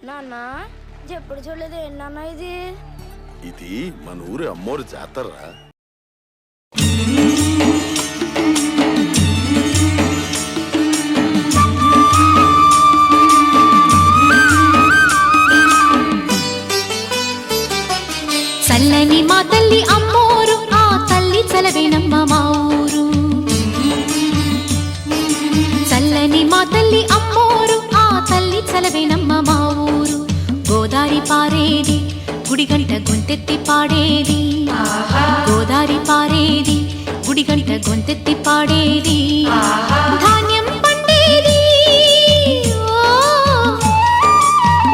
నాన్న ఎప్పుడు చూడలేదు ఏంటన్నా ఇది? ఇది మన ఊరి అమ్మోరు జాతరరా. చల్లని మా తల్లి అమ్మోరు, ఆ తల్లి చలవేనమ్మ మా ఊరు. చల్లని మా తల్లి అమ్మోరు, ఆ తల్లి చలవేనమ్మ మా ఊరు. గోదారి పారేది, గుడిగంట గొంతెత్తి పాడేది. గోదారి పారేది, గుడిగంట గొంతెత్తి పాడేది. ధాన్యం పండేది,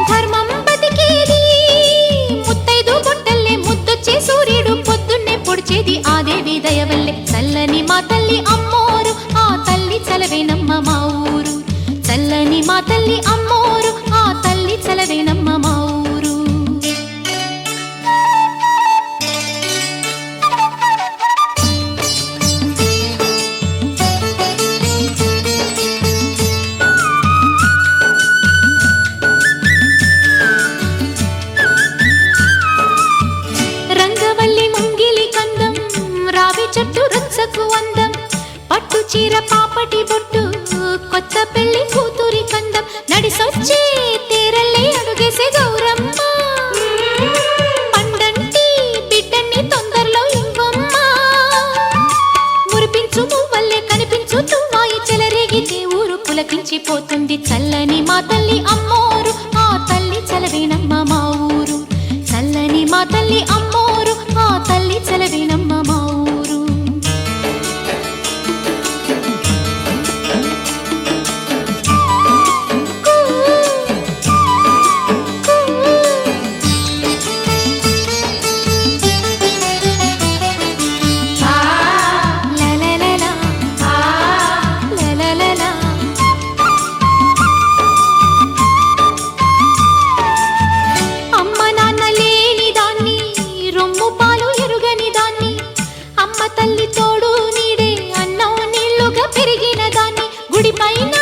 ధర్మం బతికేది. ముత్తైదు బొట్టల్లే ముద్దొచ్చే సూర్యుడు పొద్దున్నే పొడిచేది ఆ దేవి దయవల్లే. చల్లని మా తల్లి అమ్మోరు, ఆ తల్లి చలవేనమ్మ మా ఊరు. చల్లని మా తల్లి అమ్మోరు, ఆ తల్లి చలవేనమ్మ మా ఊరు. రంగవల్లి ముంగిలి కందం, రావి చెట్టు రుచ్చకు అందం. పట్టు చీర పాపటి బొట్టు, కొత్త పెళ్లి కూతురి కందం. నడిసొచ్చే తేరల్లే అడుగేసే గౌరమ్మ. పండంటి బిడ్డన్ని తొందరలో ఇవ్వమ్మ. మురిపించు మువ్వల్లే కనిపించు తువ్వాయి చెలరేగితే ఊరు పులకించిపోతుంది. చల్లని మా తల్లి అమ్మోరు, ఆ తల్లి చలవేనమ్మ మా ఊరు. చల్లని మా తల్లి అమ్మోరు, ఆ తల్లి చలవేనమ్మ మా ఊరు. అమ్మ నాన్న లేని దాన్ని, రొమ్ము పాలు ఎరుగని దాన్ని. అమ్మ తల్లి తోడు నీడే, అన్నం నీళ్లుగా పెరిగిన దాన్ని. గుడి పైన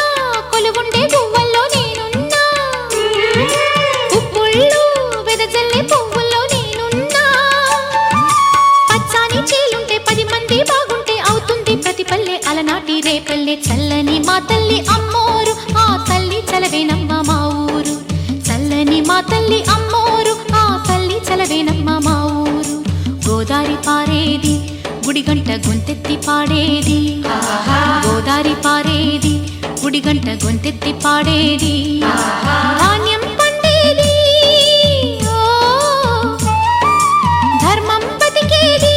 కొలువుండే పువ్వుల్లో నేనున్నా. పువ్వుళ్ళు వెదజల్లే పువ్వుల్లో నేనున్నా. పచ్చాని చీలుంటే 10 మంది బాగుంటే అవుతుంది ప్రతి పల్లె అలనాటి రేపల్లె. చల్లని మా తల్లి అమ్మోరు, ఆ తల్లి చలవేనమ్మ మా ఊరు. చల్లని మా తల్లి అమ్మోరు, ఆ తల్లి చలవేనమ్మ మా ఊరు. గోదారి పారేది, గుడిగంట గొంతెత్తి పాడేది. గోదారి పారేది, గుడిగంట గొంతెత్తి పాడేది. ధాన్యం పండేది, ధర్మం బతికేది.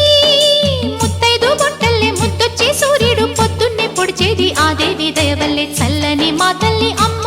ముత్తైదు బొట్టల్లే ముద్దొచ్చే సూర్యుడు పొద్దున్నే పొడిచేది ఆ దేవి దయవల్లే. చల్లని మా తల్లి అమ్మ